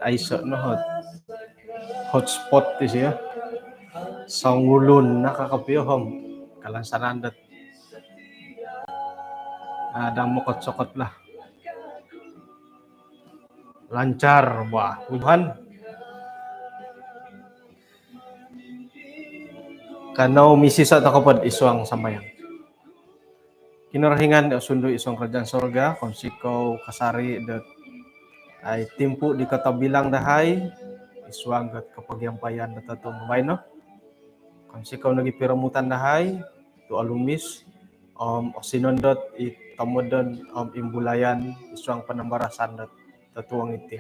ay so no hotspot ti siya. Sangulun nakakapiyom kalansanan dat damokot sokot lah. Lancar ba Tuhan kanau misi sa takapod iswang samayang. Kinarahingan sundo isong kerajaan sorga konsiko kasari dat ay timpu di katabilang dahay iswang gat kapagyampayan na tatong babay no. Konsiko nagi piramutan dahay tu alumis sinondot itamodon imbulayan iswang panambarasan dat tatuang iti.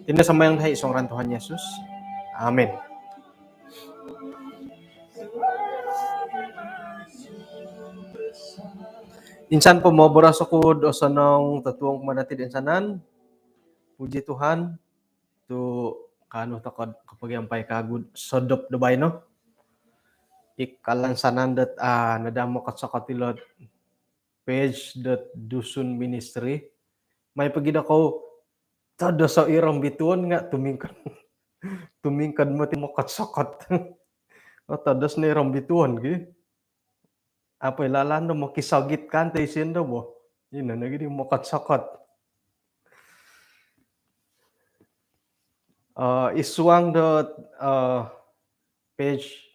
Tinda samayang dahay isong ran Tuhan Yesus. Amen. Insan po mo boras ako do sa nang tatuang kumanatid insanan. Puji Tuhan tu kanu takod kapagyampay kagud sodop dabay no. Ikalansanan dat nadamo kat sa katilot page dat dusun ministry. May pagida ko todo sa irang bituon nga tumingkad mo ti mo katsakot. O tadas na irang bituon gi. Apoy lalano mo kisagit kan tay sindo mo. Yun na nagidi mo katsakot. Iswang dot page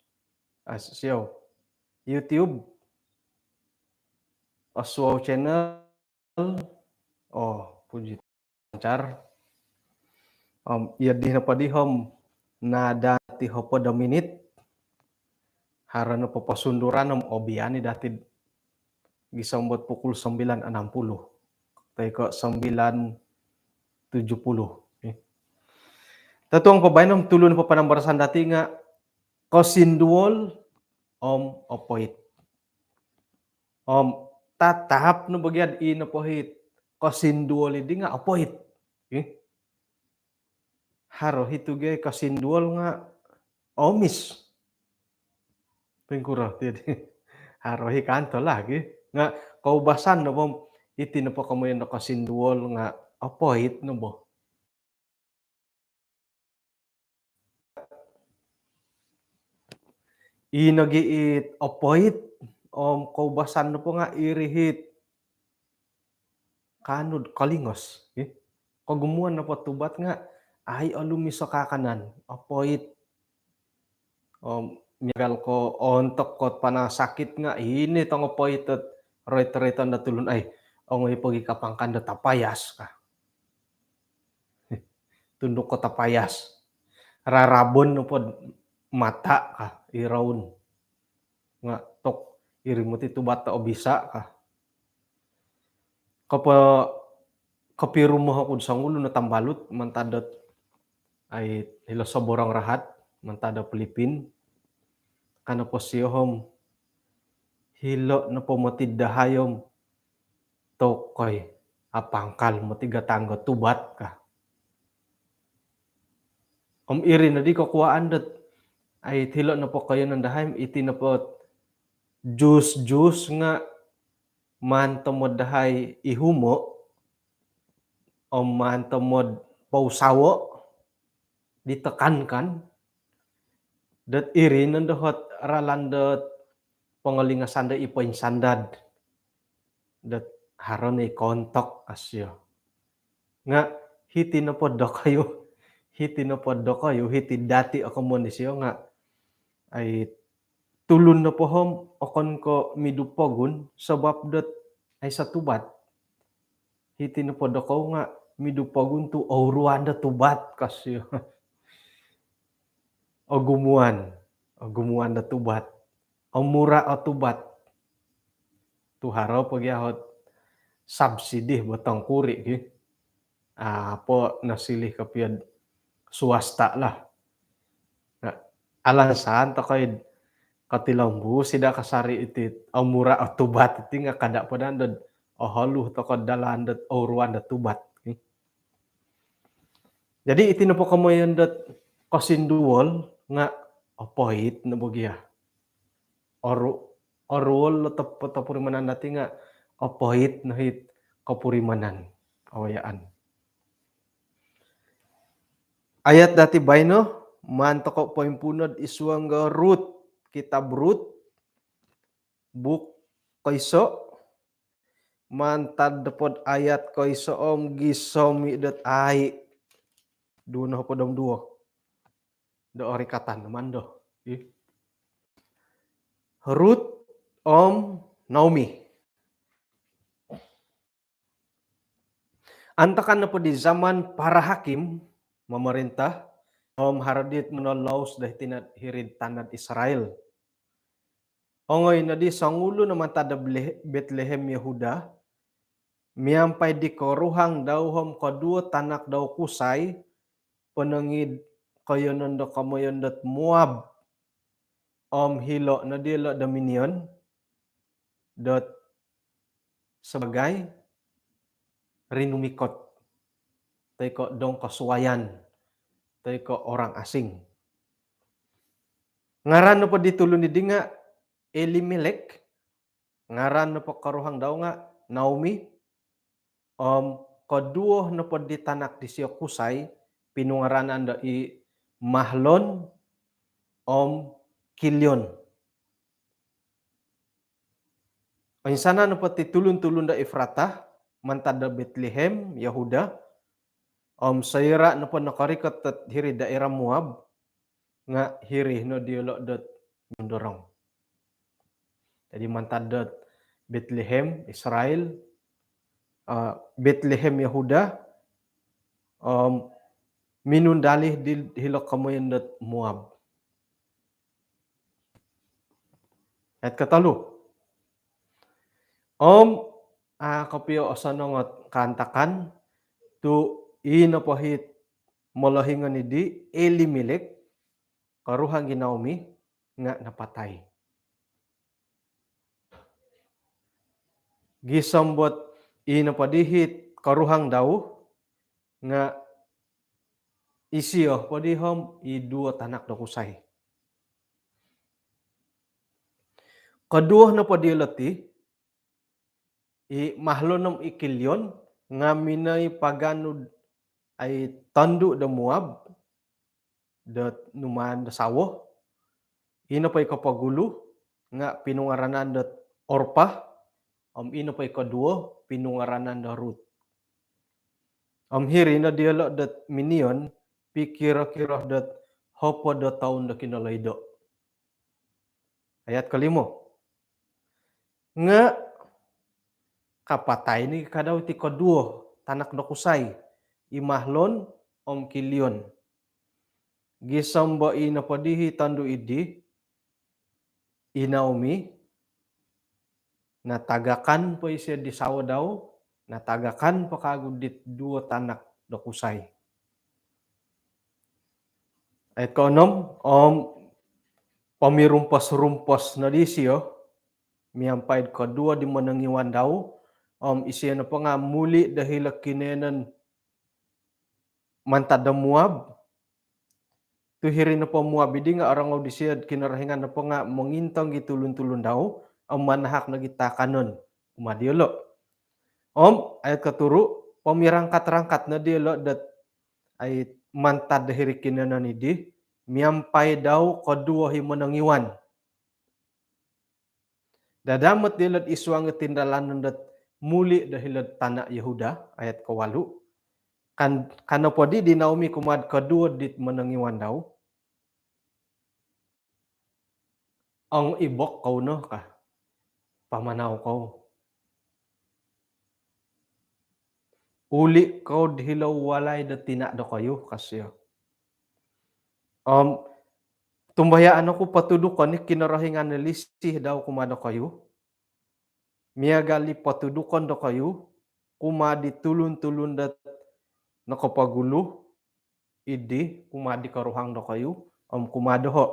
siyo YouTube Aswaw channel puji lancar iya di na padihom na dati hopo da minit harana papasunduran obiani dati gisambot pukul 9.60 tay ko 9.70 tatuang pabaynom tulo na papanambarasan dati nga kosinduol opoit tatahap no bagyad inapohit kosinduol idi nga opoit haro hitugay kosinduol nga omis pengkura tidi haro hikanto lagi nga kaubasan no bom iti na po kamoy no kosinduol nga opoit no bo inagiit opoit kaubasan no po nga irihit kanud kalingos kagumuan na po tubat nga ay alumis sa kakanan opoit migal ko ontok ko panasakit nga ini tong opoit at roit-roitan na tulun ay ongoy pagi kapangkan da tapayas ka tundok ko tapayas rarabon no po mata ka irawon nga tok irimuti tubat ta obisa ka kapirum mo hakod sa ulo na tambalot mantadot ay hilo sa borang rahat mantada Pilipin kana po siyom hilo na po matid dahayom tokoy apangkal matigatanggo tubat ka iri na di kukuhaan dat ay hilo na po kayo ng dahayom iti na po juice nga mantomod dahay ihumo mantomod pausawo ditekan kan dat iri nandohot ralandot pangalingasan da ipoin sandad dat haron ay kontok asyo nga hiti na pod kayo hiti dati ako mo ni siyo nga ay tulun na pohom okon ko midupogun sabab dat ay sa tubat hiti na pod ako nga midupogun tu auruan da tubat kasyo gumuan na tubat mura o tubat tu haraw pagyahot subsidy botang kuri po nasilih kapiyad swasta lah alansan to kay katilambu sida kasari iti mura o tubat iti nga kada padandod haluh to dalan dat auruan da tubat jadi iti na po kamoyan dat kosinduol nga opoit na bugya orul tapurimanan dati nga opoit na hit kapurimanan awayaan Ayat dati baino mantoko poin punod isuangga Rut, kitab Rut, buk koiso mantad depod ayat koiso om gisomi det ai duno podom duo do ori katan mando. Rut om Naomi. Antakan na po di zaman para hakim memerintah om haradit menolaus dah tinat hirid tanat Israel. Ongoy na di sangulo naman tada Bethlehem Yehuda miampai di koruhang daw hom kedua tanak daw kusay penengid kayonon do kamoyondot Moab om hilo na dilo dominion dot sebagai rinumikot teko dong kasuwayan teko orang asing. Ngaran no po ditulun ni dinga Elimelek, ngaran no po karuhang daw nga Naomi, kedua no po di tanak di siya kusay pinungaranan da i Mahlon om Kilion. Ang sana no po titulun-tulun da Efratah mantad da Bethlehem Yehuda sayra no po nakarikot at hiri daerah Moab nga hiri no diolo dot mendorong. Jadi mantad dot Bethlehem Israel, Bethlehem Yehuda, minundalih di hilok kamoyen dot Moab. At katalu. Kapio osanongot kantakan tu inapahit molahingan idi Elimelek karuhang Naomi nga napatay. Gisambot inapadihit karuhang daw nga isiyo padihom i dua tanak do kusay. Kedua na padilati i Mahlonom ikilyon nga minay paganud ay tandu da Moab dat numan da sawo ino pa'y kapagulo nga pinungaranan dat Orpa ino pa'y kaduo pinungaranan da Ruth. Hiri na dialo dat minion pikira-kira dat hopo da taon da kinalaydo. Ayat kalimo. Nga kapatay ni kadaw ti kaduo tanak da kusay i Mahlon om Kilion. Gisamba ina padihi tandu idi i Naomi natagakan po siya di sawa daw natagakan pakagudit dua tanak da kusay. Ayat kaunom pamirumpas-rumpas na di siya miyampaid kadua di manangiwan daw isiya na pa nga muli dahil kinenan mantad da Moab tuhiri na po Moab idi nga arangaw di siya kinarahingan na po nga mangintang gitulun-tulun daw ang manahak na gitakanon umadiolo. Ayat katuru pamirangkat-rangkat na diolo dat ay mantad dahiri kinenan idi miyampay daw kadua himanangiwan. Dadamat dilad iswang tindalan dat muli dahilad tanak Yehuda ayat kawalu. Kano po di Naomi kumad kadua dit manangiwan daw. Ang ibok kau no ka. Pamanaw kau. Uli kau dihilaw walay da tinak da kayo kasya. Tumbayaan ako patudukan ni kinarahingan na listih daw kumada kayo. Miyagali patudukan da kayo kumadi tulun-tulun dat nakapagulo idi kumadi karuhang da kayo kumado ho.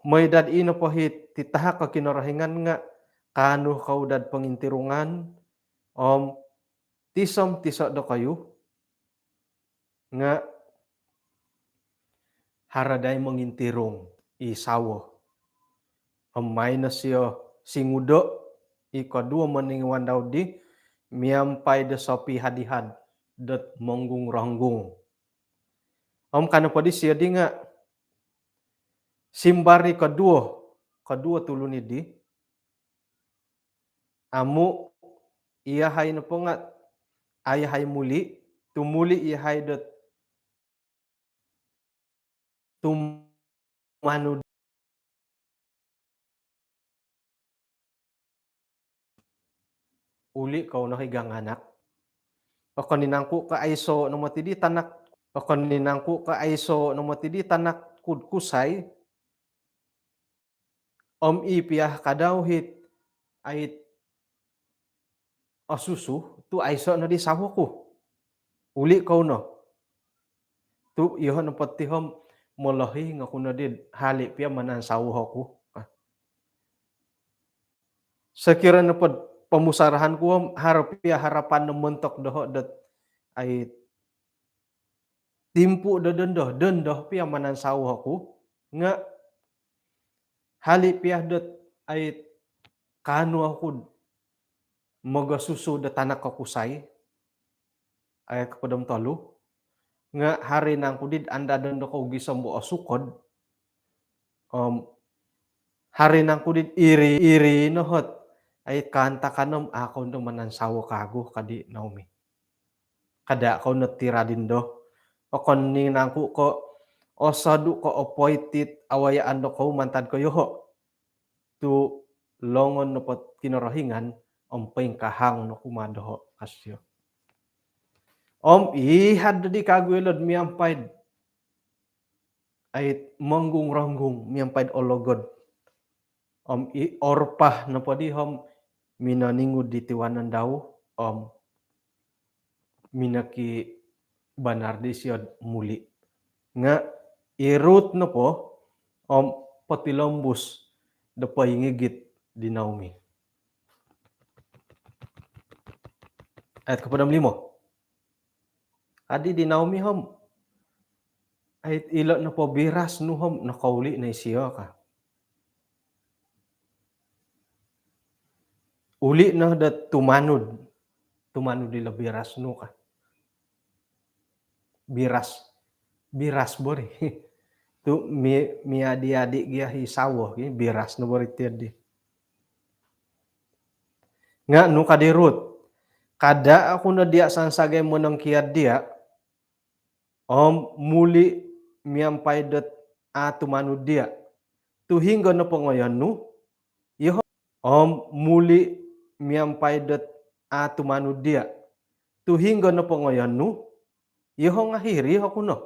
May dad ina pahit titahak ka kinarahingan nga kano kau dad pangintirungan tisam tisa da kayo nga haraday mangintirong isawo. May na siya singudo ikadua maningwan daw di miyampay da sa pihadihad dat monggung ronggung. Kana padi siya di nga simbari kedua tulun di amu iya hay na po nga ay hay muli tumuli iya hay dat tumanu uli kau na higang anak. Pakon ninangku ka aiso no matidi tanak pakon ninangku ka aiso no matidi tanak kudkusay ipiyah kadawhit ait asusu tu aiso na di sawaku. Uli kau no. Tu iho na patihom molahi nga kuna di hali pia manan sawuhoku. Sekira na pod pemusarahan ko harap pia harapan na mentok doho dat ay timpu dendoh pia manan sawuhoku nga hali pia dat ay kanu aku moga susu da tanak kakusay ay kapadam tolu nga hari nang kudid anda dendo ko gisambo asukod hari nang kudid iri nohot ay kanta kanom ako ndo manan sawo kago kadi Naomi kada ako natira dindo o kon ni nangku ko osadu ko appointed awaya ando ko mantad ko yoho tu longon no pot kinorohingan peng kahang no kumadoho kasyo. Ihad di kagwelod miampaid ay monggung ronggung miampaid ologod. Orpah na podi minaningud di tiwanan daw minaki banardi siyod muli. Nga irut na po patilombus da paingigit di Naomi. Ayat kapadam 5. Adi di Naomi ayat ilot na po biras no nakauli na isiyo ka. Uli na dat tumanud dila biras no ka. Biras bori. Tu mi adi-adik gia hisawo biras no bori tiadi. Nga no kadirut kada ako na dia sansagay mo ng kiad dia muli miampay dat tumanud dia tuhinggo na po ngayon no muli miampay dat tumanud dia tuhinggo na po ngayon no iho nga hiri ako no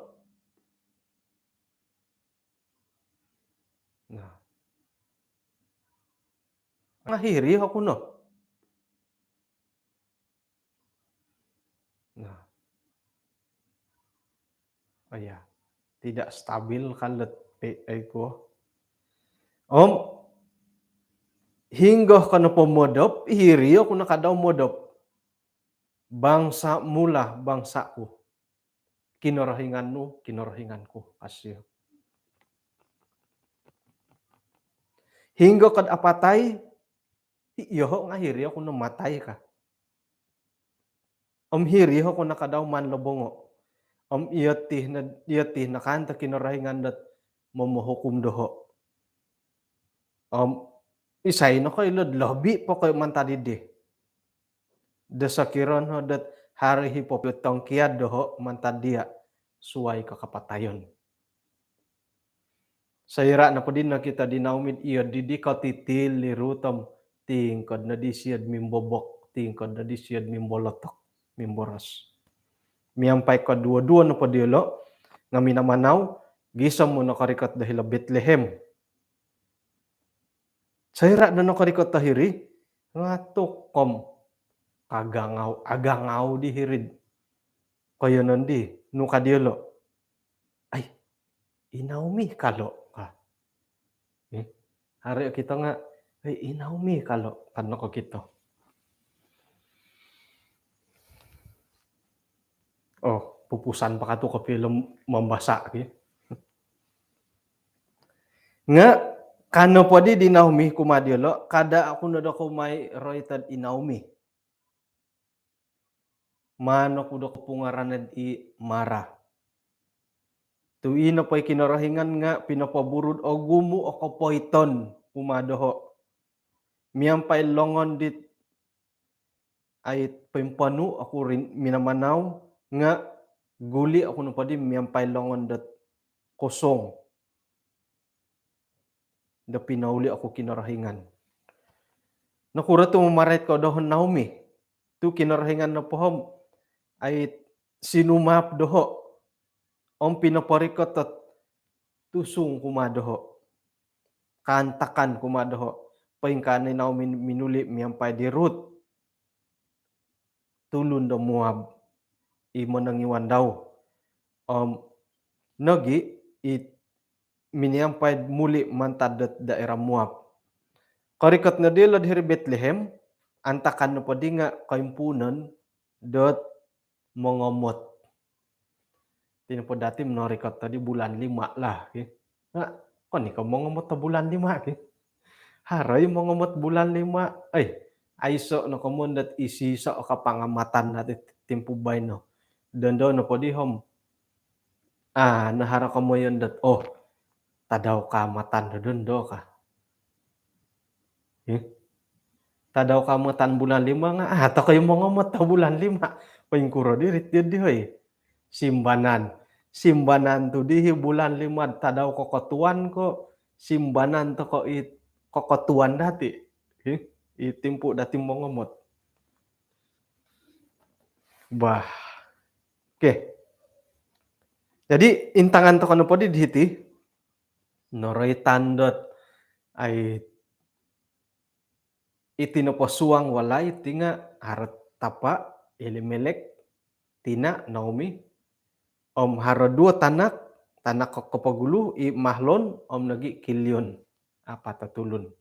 nga hiri ako no tidak stabil kalet ko hinggo kana pomodop hiri ako nakadaw modop bangsa mula bangsaku kinorohinganku asyo hinggo kad apatay iho nga hiri ako namatay ka hiri ako nakadaw man lobongo iyatih na kanta kinorohingan dat mamuhukum doho isay no koy lobi po koy mantadidi desakiron dat hari hipopitong kiad doho mantadia suway kakapatayon. Sayra na po din nakita di Naomi iyo didi ka titil lirutom tingkod na di siyad mimbobok tingkod na di siyad mimbolotok mimboras. Miyampay ko dua-dua na po diolo nga minamanaw gisam mo na karikat dahil Bethlehem. Sayra na nakarikot tahiri nga tukom agangaw di hirid. Kaya nandi nuka diolo ay Naomi kalo hari kita nga ay Naomi kalo kano ko kito. Pupusan pa kato ka film mambasa nga kano po di Naomi kumadiolo kada ako na ko may roitan Naomi manok udah kepungaran i marah. Tu ina pa'y kinarahingan nga pinapaburod o gumu o kapoyton umadoho. Miyampay longon dit ay pimpanu ako rin minamanaw nga guli ako no padi miyampay longon dat kosong. Da pinauli ako kinarahingan. Nakura tu mamaret ko dohon Naomi. Tu kinarahingan na pohom ay sinumap doho. Om pinaparikot at tusong kumadoho. Kantakan kumadoho. Paingkanay Naomi minuli miyampay di Ruth. Tulun do Moab. Imo nang iwan daw. Nagi it miniyampay muli mantadat daerah Moab. Karikat nga dila diri Bethlehem, antakan na padi nga kaimpunan dot mongomot. Tino po dati menarikat tadi bulan 5 lah. Nga, kani ka mongomot ta bulan 5. Haray mongomot bulan 5. Ay, aiso no kamundat isisa o kapangamatan natin timpubay no. Dondo no padi hom. Nahara ka mo yun dat, tadaw ka matan dondo ka. Tadaw ka matan bulan 5 nga, ta kayo mongomot ta bulan 5. Paingkuro dirit di hoy. Simbanan. Simbanan tu dihi bulan 5 tadaw ko kotuan ko. Simbanan to ko kokotuan dati. Itimpu dati mongomot. Bah. Oke. Jadi intangan to kanu podi dihiti. Noroi tandot ay itinopasuang walay tinga harat tapa Elimelek tina Naomi haro 2 tanak kapagulu i Mahlon nagi Kilyon apa tatulun.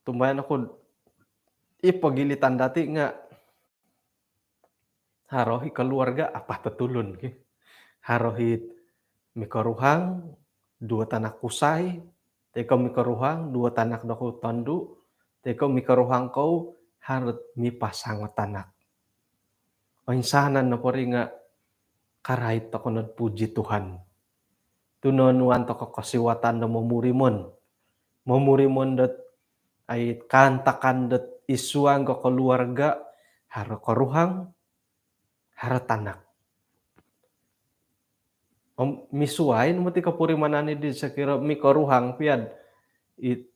Tumbayan ako ipagilitan dati nga harohi keluarga apa tatulun harohit mikaruhang 2 tanak kusay teko mikaruhang 2 tanak dako tandu teko mikaruhang kau harut mipasang tanak. Painsanan na pori nga karait ako nagpuji Tuhan. Tunonuan to kasiwatan na mamurimon. Mamurimon dat ay kantakan dat isuang ko keluarga haro karuhang haro tanak. Misuay no mati kapurimanani di sakira mikaruhang piad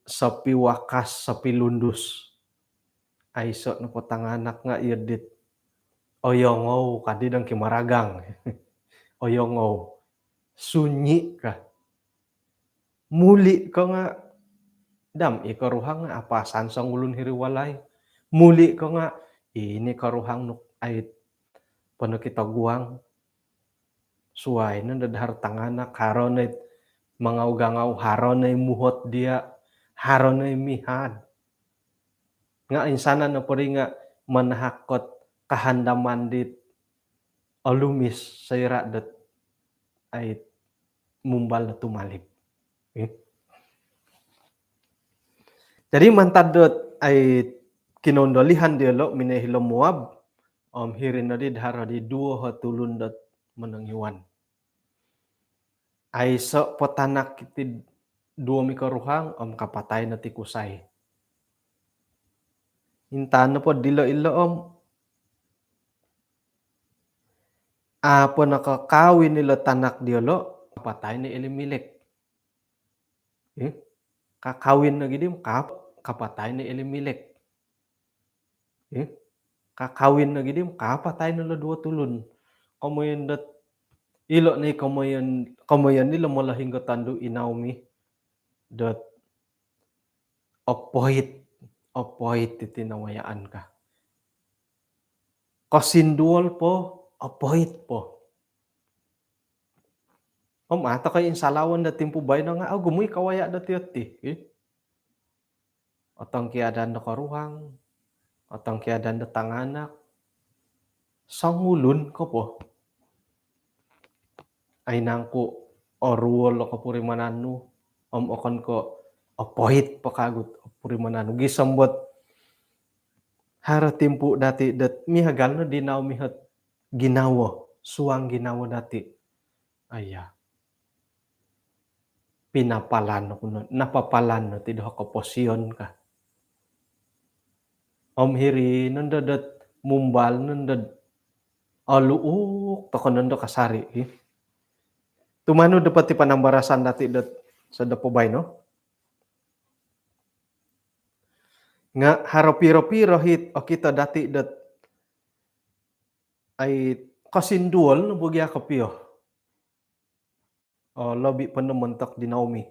sapi wakas sapi lundus. Aiso no potanganak nga irdit oyongow kadidang kimaragang. Oyongow. Sunyi ka. Muli ka nga. Dam, ikaruhang nga apasan sa ngulun hiriwalay. Muli ka nga. Ini karuhang ay panakitaguang. Suway na dadhar tanganak. Haron ay mangaw-gangaw. Haron ay muhot dia. Haron ay mihad. Nga insana na pari nga manahakot kahandaman dit alumis sayra dat ay mumbal na tumalip. Jadi mantadot ay kinondolihan dialo minahilo Moab hirin na di dhara di 2 hatulun dat manangiwan. Ay so potanak kiti 2 mikaruhang kapatay na tikusay. Intan na po dilo-ilo apo nakakawin nila tanak diolo kapatay ni Elimelek. Kakawin na gidim kapatay ni Elimelek. Kakawin na gidim kapatay nila 2 tulun. Kamoyan dat ilo ni kamoyan nila malahing tandu Naomi dat opohit titinawayaan ka. Kasindual po opohit po. Ata kay insalawan da timpo bay na nga gumuy kawaya da tiyati. Otang kiadan da karuhang, otang kiadan da tanganak. Sangulun ko po. Ay nangko oruol ko purimananu. Okon ko opohit pa kagut purimananu. Gisambot Hara timpu dati det mihagalna dinaw mihet ginawa, suang ginawa dati. Aya, pinapalan kuno, napapalan no ti doha ka posyon ka. Om hiri nandadat mumbal nandad aluuk toko nando kasari. Tumano dapat ti panambarasan dati dat sa dapobay no? Nga haro piro-piro hit o kita dati dat ay kasindual no bugya kapio. O lobi panementak di Naomi.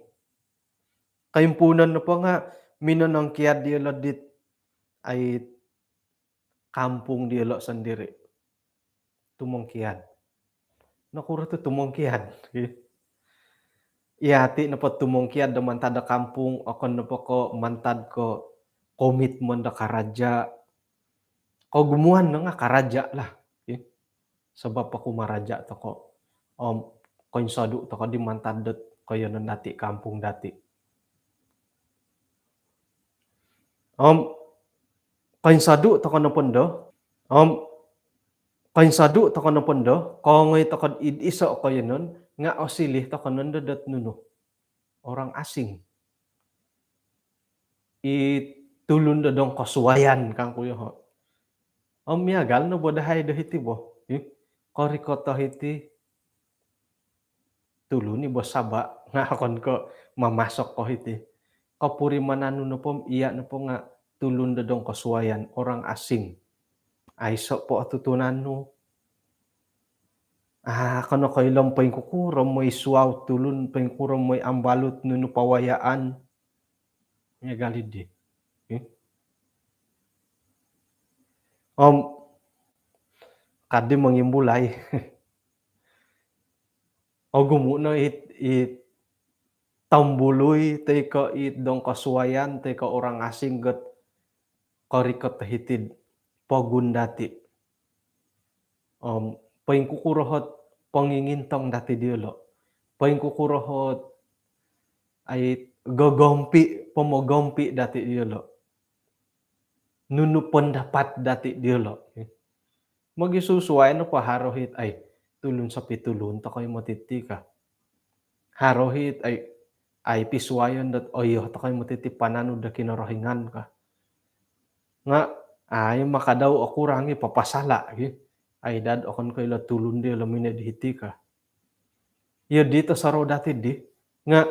Kayumpunan na pa nga minanang kiad di dit ay kampung di sendiri. Tumongkian. Nakura to tumongkian. Iati na pa tumongkian da mantada kampung akon na pa ko mantad ko komitmen da karaja. Ko gumuan na nga karaja lah. Sebab aku maraja to ko konsadu to ko di mantadet kaya nan dati kampung dati. Konsadu to ko na pondo. Konsadu to ko na pondo. Kongay to ko iso kaya nun nga osilih to ko nandadat nuno. Orang asing. Itulun da dong kasuwayan kang kuya ho. Miagal no bodahay do hiti bo. Kori koto hiti tulun ni bos saba nga akon ko mamasok ko hiti. Kapuri mananu no po iya no po nga tulun da dong kasuwayan orang asing. Aiso po atutunan no. Kano ko ilang paing kukuram mo isuaw tulun paing kuram mo ambalot no pawayaan. Miagal di. Kadi mangimbulay. Gumuna tambuloy teka dong kasuwayan teka orang asing gat karikat hitid pogun dati. Paing kukurahot pangingintong dati diolo. Paing kukurahot ay pomogompi dati diolo. Nunu pendapat dati diolo. Magisusuway no pa harohit ay tulun sa pitulun ta kayo matiti ka. Harohit ay pisuwayan dat oyo ta kayo matiti panano da kinarahingan ka. Nga ay makadaw o kurangi papasala. Ay dad okon kayo la tulun di lamina dihiti ka. Iyo dito sa ro dati di. Nga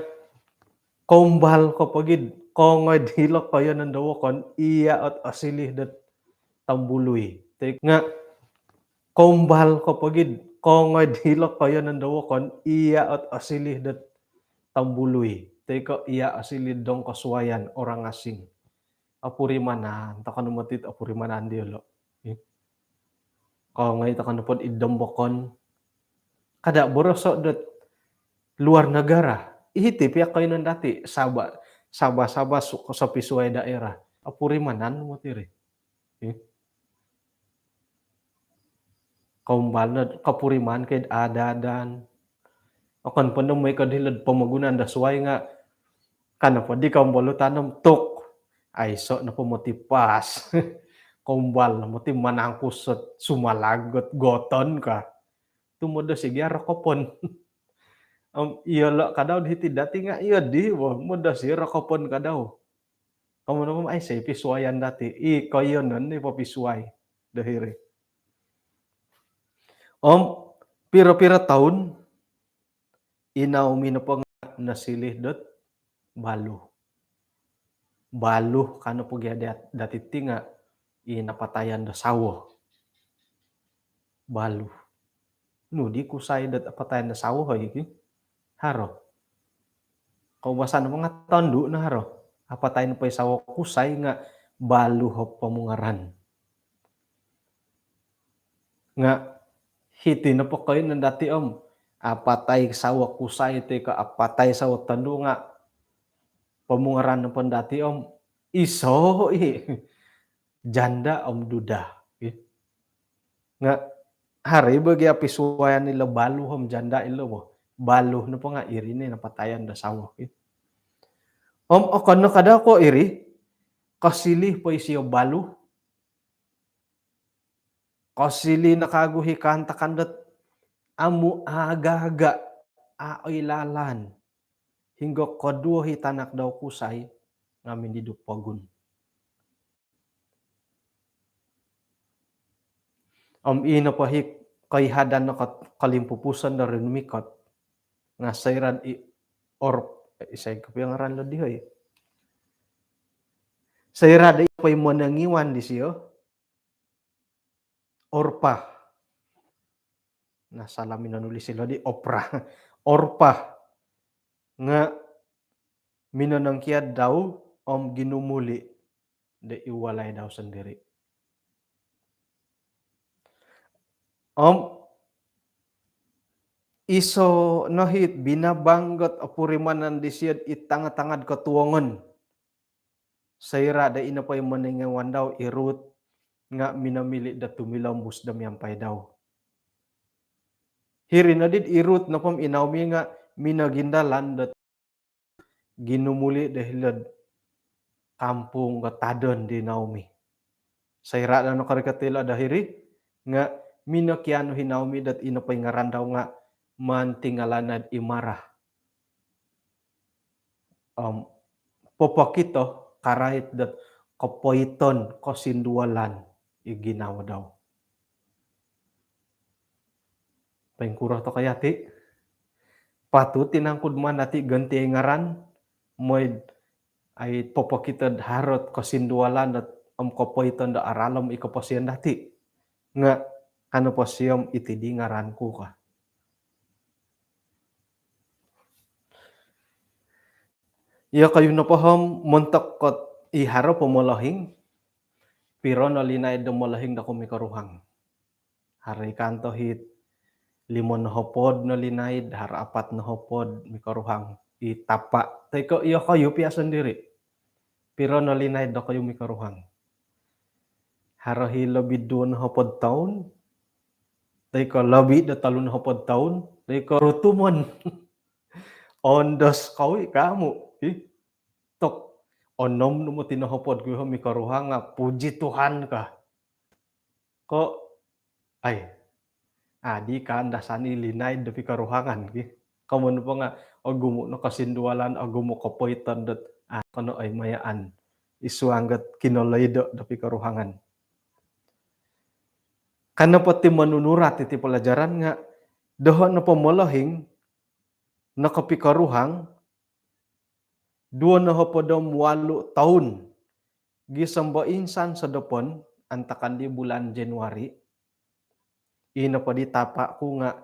kombal ko pagid kongoy dilok kayo nandawo kon iya at asilih dat tambuloy. Nga kombal ko pagid kongoy dilok kayo nandawo kon iya at asilih dat tambuloy. Teka iya asilih dong kasuwayan orang asing. Apurimanan takano matit apurimanan diolo. Kongay takano pod idombokon kada borosok dat luar negara. Ihiti piyak kayo nan dati saba sa pisuay daerah. Apurimanan mo tiri. Kaumbal na kapuriman kay adadan. Akan pa may kadilad pamagunan da suway nga kana pa di kaumbalo tanam tok. Ay so na pumutipas. Kaumbal na muti manangkus at sumalagot goton ka. Tumudo sige rakopon. Iya la kadaw hiti dati nga iya di muda si rakopon kadaw. Kamu naman ay say pisuayan dati. Kayo nun ni papisuay dahiri. Pira-pira taon inaumi na po nga nasilih dot balu. Balu kano po dati tinga inapatayan da sawo. Balu. No di kusay dat apatayan da sawo hoy. Haro. Kaubasan mga tondo na haro. Apatayan pa sawo kusay nga balu ho pamungaran. Nga hiti na po kayo ng dati apatay sawo kusay teka apatay sawo tondo nga pamungaran ng pandati iso janda duda. Nga hari bagi apisuwayan nila balu janda ilo balu na po nga iri na napatayan da sawo. Akan na kada ko iri kasilih po isiyo balu Kosili nakaguhi kanta kandet amu agaga aoilalan hingga kedua hitanak daw kusay ngamin di dupagun. Ina pahik kaihadan na kalimpupusan na rin mikot nga sayran or isay kapiyangaran lo dihoy. Sayrada ipay manangiwan di siyo Orpa. Nasalamin na nulis sila di opera. Orpa nga minanangkiad daw ginumuli da iwalay daw sendiri. Iso nohit binabanggot apurimanan di siya itangad-tangad katuwangan. Sayra da inapay manangiwan daw irut nga minamili da tumilaw musdam yampay daw. Hiri na did irut na pam inawmi nga minagindalan dat ginumuli dahil kampung katadan di Naomi. Sayra na nakarikatila dahiri nga minakiano hinawmi dat inapay ngaran daw nga mantingalanad imarah. Popakito karait dat kapoiton kosindualan iginawa daw. Pengkurah to kayati. Patut tinangkud man nati ganti ngaran moy ay popakito harot kosindualan dat kapoiton da aralam ikapasiyan dati. Nga ano po siyam itidi ngaran ko ka. Ya kayo na paham montak kot iharo pamolahing pero nalinay da malahing da kumikaruhang. Haray kanto hit 5 na hopod na linaid, har 4 na hopod mikaruhang itapa. Teko iya kayo piya sendiri. Pero nalinay da kayo mikaruhang. Harahi labid 2 na hopod taon. Teko labid da 3 na hopod taon. Teko rutumon. Ondos kawi kamu. Tok onom numo tinahopod ko mikaruhang nga puji Tuhan ka. Ko ay di ka dasani linay da pikaruhangan ki. Kamu pa nga agumo na kasindualan agumo kapoitan dat kano ay mayaan isuanggat kinolaydo da pikaruhangan. Kana pati manunurat iti pelajaran nga doho na pamalahing nakapikaruhang 2 na hopadom 8 taon gisamba insan sa dapon antakan di bulan Januari ina pa di tapa ko nga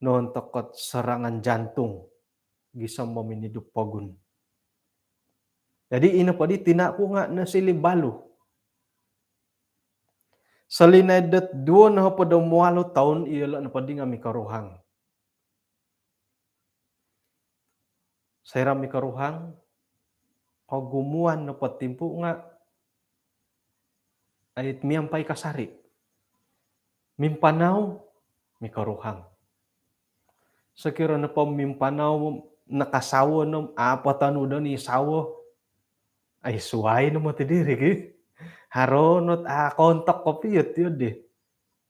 noon takot serangan jantung gisamba minidupagun. Jadi ina pa di tina ko nga nasilibalo. Sa linadat 2 na hopadom 8 taon iyala na pa di nga mikaruhang. Sayra mikaruhang kagumuan na patimpo nga ay miyampay kasari. Mimpanaw, mikaruhang. Sakira na pa mimpanaw nakasawa ng apatan udah ni sawa ay suway na matidiri ki. Haronot kontak ko piyot yun di.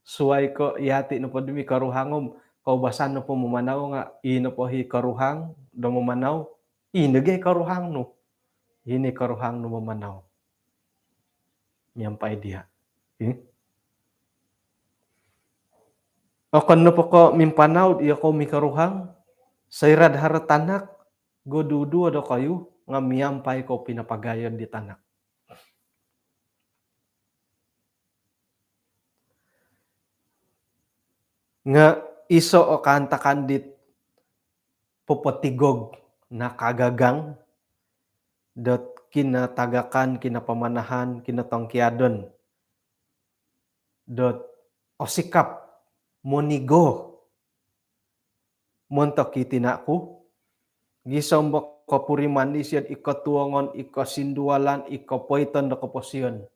Suway ko yati na pa di mikaruhangom kaubasan na po mamanaw nga ina po hi karuhang da mamanaw inagay karuhang no. Ini karuhang no mamanaw. Miyampay diha. Akan na po ko mimpanaw, iya ko mikaruhang, sayrad haratanak, godudu ada kayo, nga miyampay ko pinapagayon di tanak. Nga iso o kantakan dit pupatigog na kagagang, dot kinatagakan, kinapamanahan, kinatangkiadon, dot osikap, monigo, montok kitinaku, gisambok kapuriman isyan ikatuangon, ikasindualan, ikapoitan da kaposyon,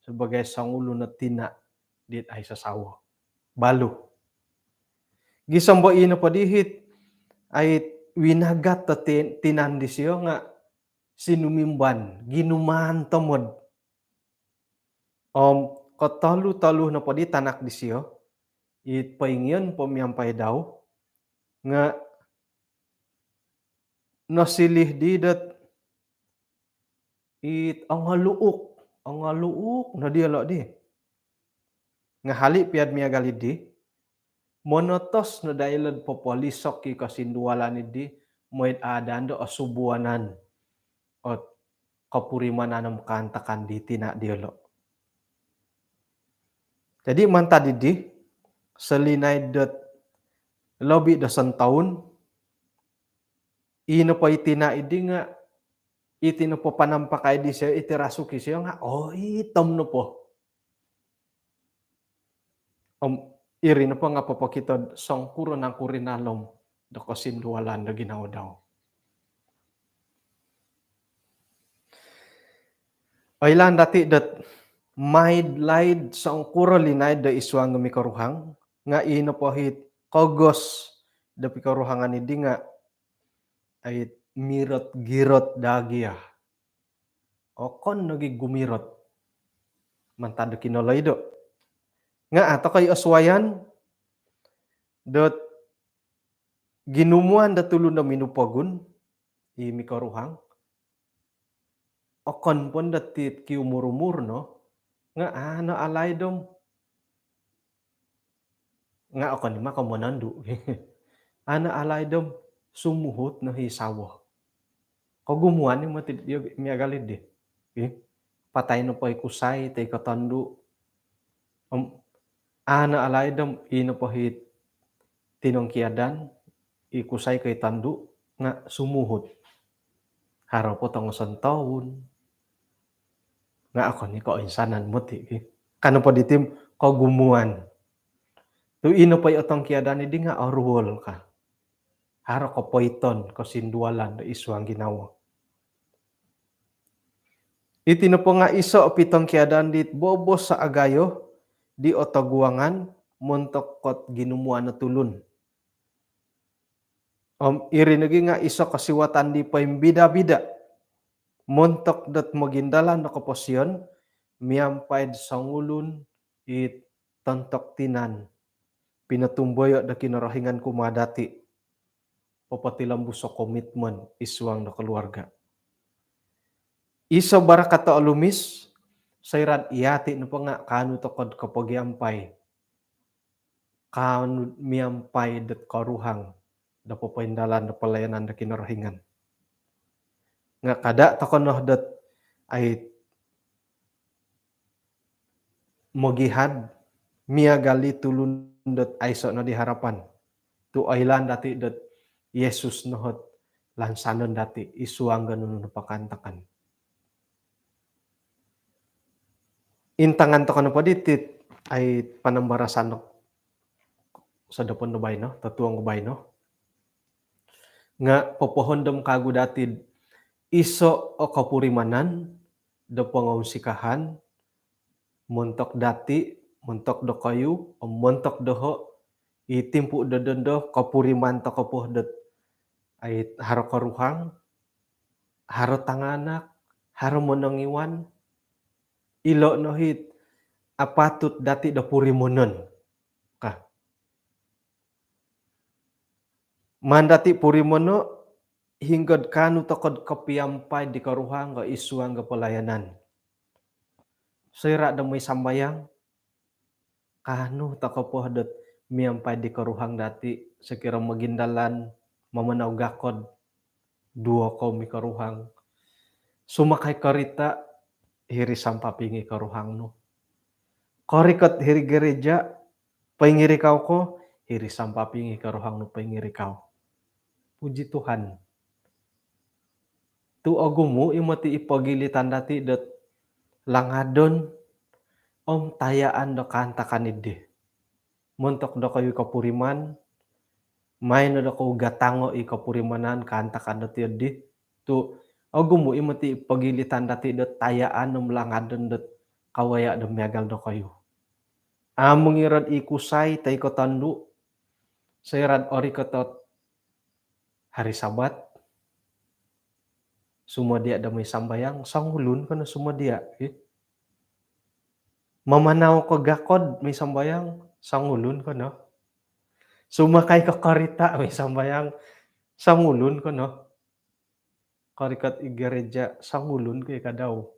sebagai sangulo na tina, dit ay sasawa. Balo. Gisambok ina padihit, ay winagat ta tinandis yo nga sinumimban, ginuman tamod. Katalu-talu na po di tanak di siyo, it paingyan po miyampay daw, nga nasilih didat it ang haluok na diala di. Nga hali piad miya galid di, monotos na dailad po polisok ki kasindualan di, mo'y adando asubuanan at kapurimanan ng kantakan di tina dialo. Jadi manta di, selinay dat lobi dasan taon, ino pa itina idi nga, itino po panampakay di siya, itirasuki siya nga, itom no po. Iri na po nga papakitod, sangkuro ng kurinalom, da kasindualan da ginawa daw. Ailan dati dat maid sa angkuro linay da iswang nga mikaruhang, nga ino po hit kogos da pikaruhangan idi nga ay mirot-girot dagiya. O kon nagi gumirot. Mantado kinolay do. Nga ato kay aswayan, dot ginumuan da tulo na minupagun, mikaruhang, o kon pon datit ki umur-umur no, nga ano alay dom. Nga o kon ma kamonandu. Ana alay dom, sumuhot na hisawa. Kagumuan yung matid miyagalid di. Patay no pa'y kusay, tay katandu. Ana alay dom, ino pahit tinongkiadan, ikusay kay tandu, nga sumuhot. Haraw po tong taon. Nga ako ni ko insanan mo ti. Kano po ditim, kagumuan. Tu ino pa'y otong kiadan, hindi nga arwol ka. Haro ko poiton, ko sindualan, da iswang ginawa. Itino po nga iso o pitong kiadan dit, bobos sa agayo, di otaguangan, muntok kot ginumuan na tulun. Irinagi nga iso kasiwatan di pa yung bida-bida. Muntok dat magindalan na kaposyon, miyampaid sangulun, it tontok tinan, pinatumboyo da kinarahingan kumadati, papatilambu sa komitmen iswang na keluarga. Iso barakata alumis, sayran iyati na pa nga kanu tokod kapagyampay, kanu miyampay dat karuhang, da papaindalan da palayanan da kinarahingan. Nga kada takonoh dat ay mogihad, miyagali tulun dat aiso na di harapan. Tu ailan dati dat Yesus nohot lansanon dati isuang ganun na pakantakan. Intangan to kono pa ditit ay panambarasan sa dapon no bay no, tatuang bay no. Nga popohondom kagu datid iso o kapurimanan da pangausikahan, muntok dati, muntok do kayu, o muntok doho, itimpu dodondo kapuriman to kapoh dat ay haro karuhang, haro tanganak, haro monongiwan, ilo no hit, apatut dati da purimonon. Ka. Mandati purimono, hinggod kanu tokod kapiyampay di karuhang ka isuang ka pelayanan. Sira da may sambayang, kanu takapoh dat miyampay di karuhang dati, sekira magindalan, mamanaw gakod, duo ko mi karuhang. Sumakay karita, hiri sampapingi karuhang no. Korikot hiri gereja, paingirikaw ko, hiri sampapingi karuhang no paingirikaw. Puji Tuhan. Tu agumo imati ipagilitan dati dat langadon tayaan do kantakan idi. Muntok do kayo kapuriman, may no do ko gatango ikapurimanan kantakan dati idi. Tu agumo imati ipagilitan dati dat tayaan no langadon dat kawaya do miagal do kayo. Among irad ikusay tay ko tandu, sayrad ori kotot hari Sabat, semua dia damay sambayang, sanghulun ka na semua dia. Mamanaw ko gakod may sambayang sangulon ko no. Sumakay ka karita may sambayang sangulon ko no. Karikat igereja sangulon ko ka daw.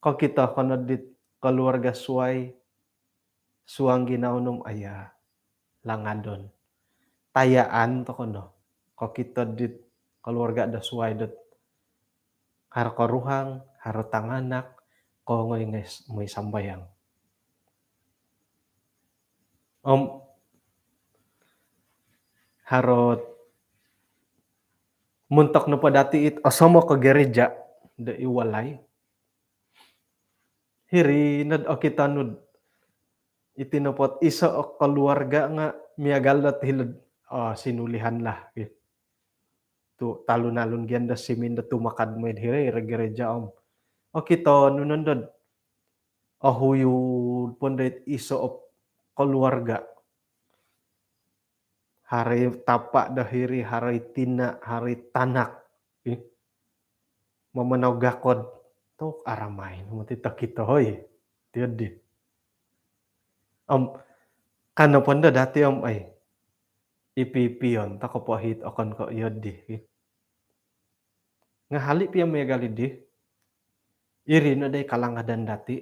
Kau kita kono dit keluarga suai suang ginaunom aya langadon. Tayaan to kono. Kau kita dit keluarga da suai dat haro karuhang, haro tanganak, ko ngoy may sambayang. Harot muntok na pa dati it asama ka gereja da iwalay. Hiri nad kita nud itinapot isa o keluarga nga miagal dat hilad sinulihan lah. Tu talon-alon gian da simin da tumakad mo hiri gereja O kita nunundod ahuyud pondait isa o keluarga. Hari tapak dahiri, hari tina, hari tanak. Mamanaw gakod. Tok aramay. Matita kita hoy. Tiyad di. Kano ponda dati ay ipipiyon. Tako po ahit akan ko yod di. Nga halip yung may galid di. Iri na day kalangadan dati.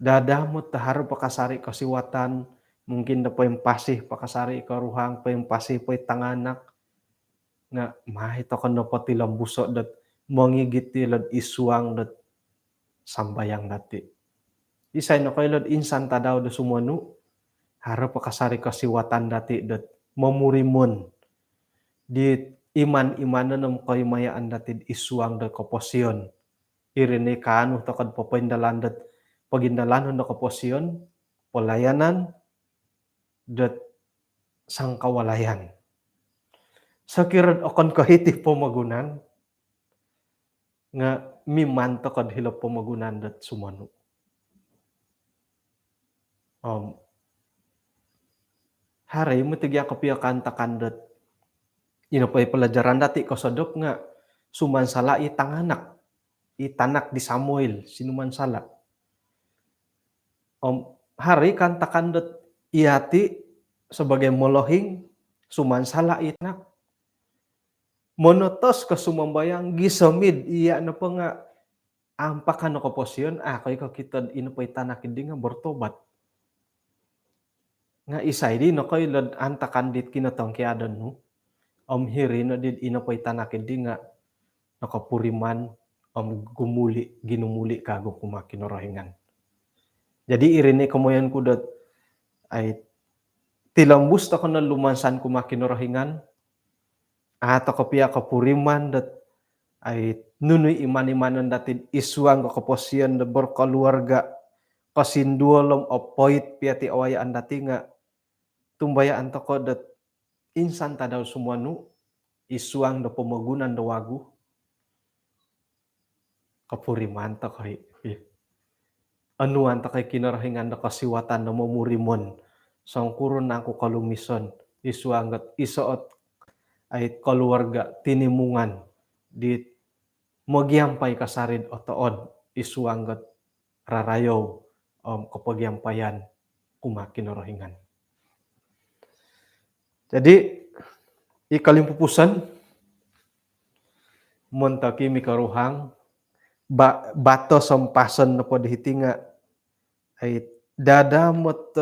Dadamot taharo pakasari kasiwatan. Mungkin na po yung pasih pakasari karuhang, po yung pasih po yung tanganak. Nga mahito ka na po tilang buso dat mangigit tilad isuang dat sambayang dati. Isay na kayo lad insan tadaw da sumanu. Haro pakasari kasiwatan dati dat mamurimon. Di iman-imanan ng kayo mayaan dati isuang dat kaposyon. Irene kaano takad papaindalan dat pagindalan na kaposyon, palayanan, dat sangkawalayan. Sakirad akan kahiti pamagunan nga mimanto kad hilap pamagunan dat sumano. Hari mo tigya kapiyakan takan dat inapay pelajaran dati kasadok nga sumansala itanganak. Itanak di Samuel sinumansala. Hari kan takan dat iati sebagai molohing sumansala inak. Monotos ka sumambayang gisamid iya na pa nga ampakan na kaposyon kay kita inapay tanak hindi nga bertobat. Nga isay di no kay lad antakan dit kinatangkiadan no. Hiri na dit inapay tanak hindi nga nakapuriman gumuli ginumuli kago kumakinorohingan. Jadi irene kamoyan ko dat ay tilambus ta ko na lumansan kumakinorohingan ato kapiya kapuriman dat ay nunoy iman-imanan datin isuang kaposyon da berkeluarga kasinduolom opoit piyati awayaan dati nga tumbayaan to ko dat insan tadaw sumanu isuang da pamagunan da wagu kapuriman to kay anuan ta kay kinarahingan da kasiwatan na mamurimon sangkuron na ako kalumison isuang gat isaot ay keluarga tinimungan di magyampay kasarid o tood isuang gat rarayaw kapagyampayan kumakinorohingan. Jadi ikalimpupusan montaki mikaruhang bato sampasan na po dihiti nga ay dadamot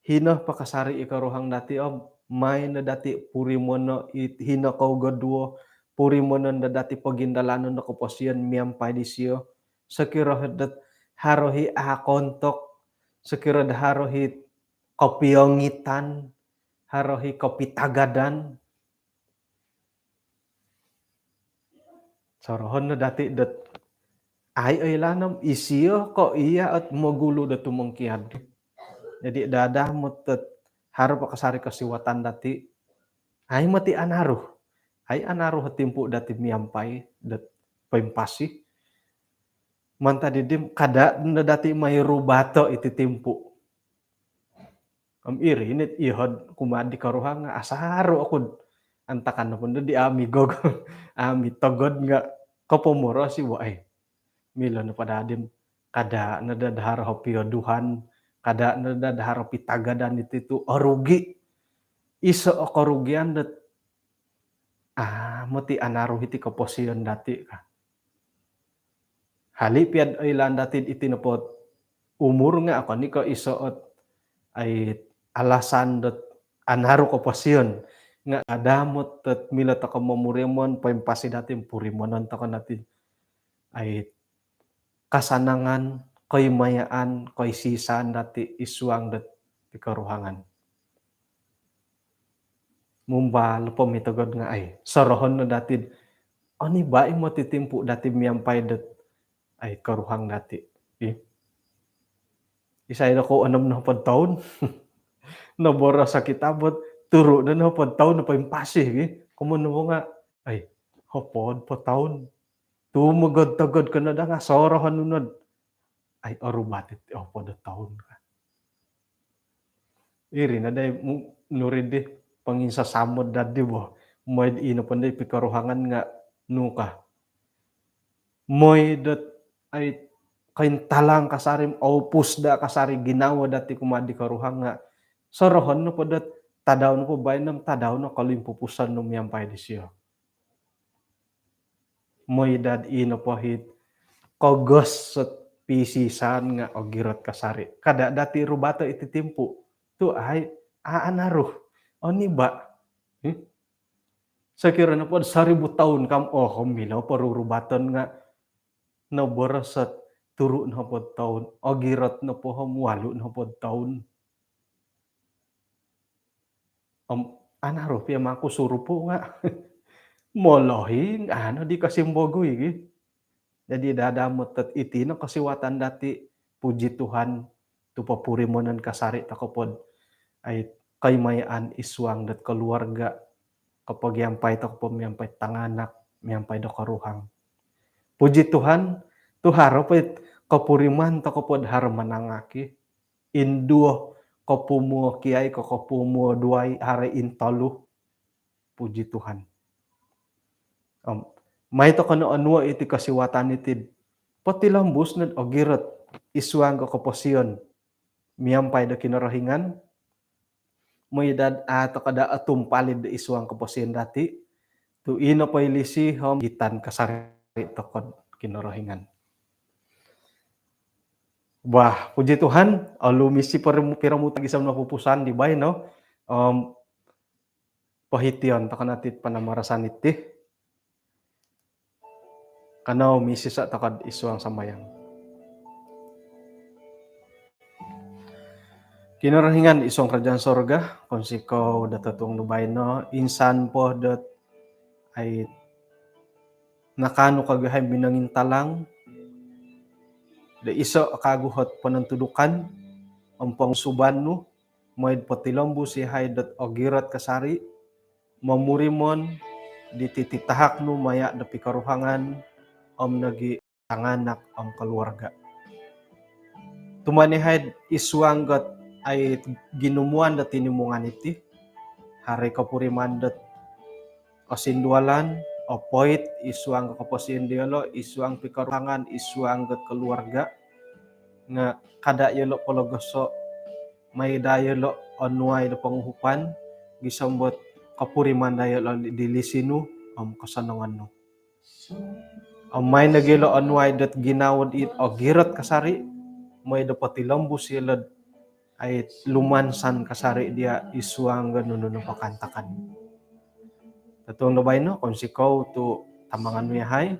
hina pakasari ikaruhang dati may na dati purimono hina kaugadwo purimono na dati pagindalanon na kaposyon miyampay disyo sakirahat harohi akontok sakirad harohi kapiyongitan harohi kapitagadan sorohon na dati dat ay lanam isiyo ko iya at magulo da tumangkiad. Jadi dadah mutet haro pakasari kasiwatan dati ay mati anaruh. Ay anaruh timpu dati miyampay dat pempasi. Manta didim kada na dati may rubato iti timpu. Iri init ihod kumadi karuhang nga asaro akod antakan na pun di ami gog ami togod nga kapomoro si waay. mila na padadim kada nadadahar ho piyoduhan, kada nadadahar ho pitagadan iti rugi. Iso o karugian dat mati anaruh iti kaposiyon dati ka. Halipiad ay landatid iti napot umur nga ako ni ka isoot ay alasan dat anaro kaposiyon nga adamot tat mila ta ka mamurimon paimpasi dati purimonon ta ka natin ay kasanangan kaymayaan kaysisaan dati isuang dat pikaruhangan. Mumbalo pamitagod nga ay sorohon na datid ani bae mo titimpo dati miyampay dat ay karuhang dati. Isay na ko 6 taon nabora sa kitabot turo na 6 taon na paimpasi kumun mo nga ay hapod pa taon tumagod-tagod ka na da nga sorohon nunod ay arubatit hapod taon ka. Iri na day nuridi panginsasamod dadi bo moy ino panday pikaruhangan nga nuka. Moy dat ay kaintalang kasarim opus da kasari ginawa dati kumadi karuhang nga sorohon no padat tadaw no po bayan ng tadaw no kalimpupusan no miyampay di siya. Moy dad ino pahit kogos at pisisan nga ogirot kasari. Kada dati rubata ititimpo to ay aanaruh oni ba? Sa kira na po 1000 taon kam milaw parurubatan nga naboras at turo na po taon ogirot na po 8 na po taon. Anaruh piya makusuro po nga. Molohin di kasimbogoy jadi dadamot at iti no kasiwatan dati puji Tuhan tu papurimonan kasari takopod ay kaymayaan iswang dat keluarga kapag yampay ta ko miyampay tanganak miyampay da karuhang. Puji Tuhan tu haro pait kapuriman ta ko pod haro manangaki induo kapumo kiay kapumo duay hare intalu. Puji Tuhan. May to kano anwa iti kasiwatan itid pati lambus nad ogirot iswang kaposiyon miyampay da kinarahingan may edad ato kada atumpalid da iswang kaposiyon dati tu ino pay lisi gitan kasari tokod kinarahingan. Wah, puji Tuhan, lumisi piramutag isang napupusan di bay no. Pahitiyon ta kanatit panamarasan iti kanaw misi sa takad iswang samayang. Kinarahingan isong kerajaan sorga konsiko datatong nubay no insan po dat ay nakano kagahay binangintalang da iso kaguhot panantudukan ang pangsuban no moyd patilambu si haydat ogirat kasari mamurimon ditititahak no maya da pikaruhangan nagi tanganak ang keluarga. Tumanihayd iswanggat ay ginumuan da tinimungan iti hari kapuriman dat kasindualan opoit iswang kaposindialo iswang pikaruhangan iswang gat keluarga nga kada yelo pologoso may dayelo onway da panguhupan gisambot kapuriman dayelo dilisinu kasanangan no. May nagilo onway dat ginawad it ogirot kasari may dapat ilambu sila ay lumansan kasari dia iswang ganun no pakantakan. Tatong nabay no konsikaw to tamangan miyahay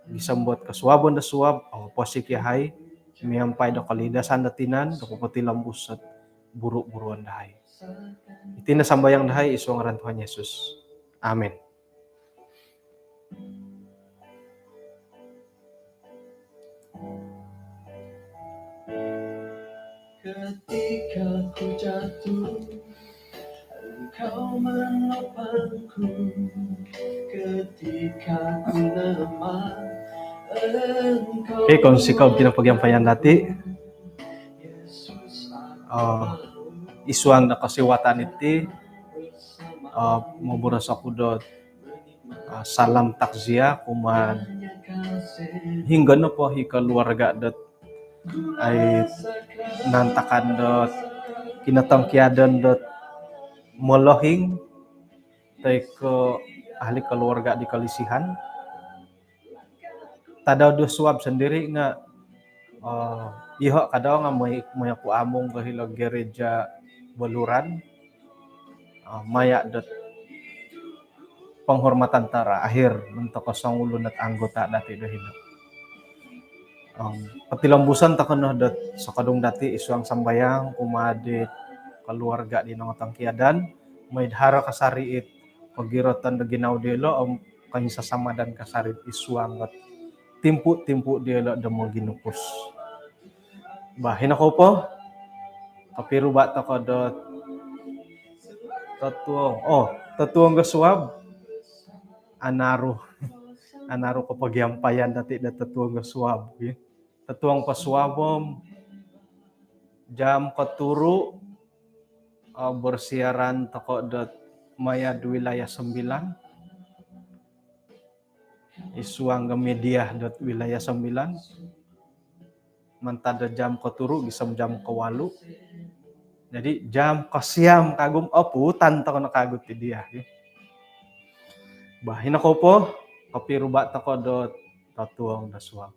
gisambot kasuwabon da suwab o posik yahay miyampay da kalidasan datinan da pupati lambus at buru-buruan dahay. Iti nasambayang dahay iswang ngaran Tuhan Yesus. Amen. Ketika ku jatuh, Engkau menopangku. Ketika ku lemah, Engkau kung sikaw kinapagyampayan dati iswang na kasiwatan iti maburas ako dot salam takziya kuman hingga na po hi keluarga dat ay nantakan dat kinatangkiadan dat melohing tay ke ahli keluarga di kalisihan tada do suab sendiri nga iho kadang nga may aku among kahilo gereja Baluran maya dat penghormatan terakhir untuk ulo at anggota dati dahilo. Patilambusan takon dat sa kadong dati isuang sambayang kumadit keluarga di nangatangkiadan may hara kasariit pagirotan da ginaw dilo kanya sasama dan kasarit isuang at timpu dilo da mo ginupos. Bahin ako po kapiru ba ta ko dot tatuong gasuab anaro ko pagyampayan dati da tatuong gasuab tatuong pasuabom jam katuru bersiaran toko dot maya wilayah 9 isuang ga media dot wilayah 9 mantada jam katuru gisam jam kawalu jadi jam kasiam kagum putan tako nakagut ti dia. Bahin ako po kapiruba tako dot tatuong da suab.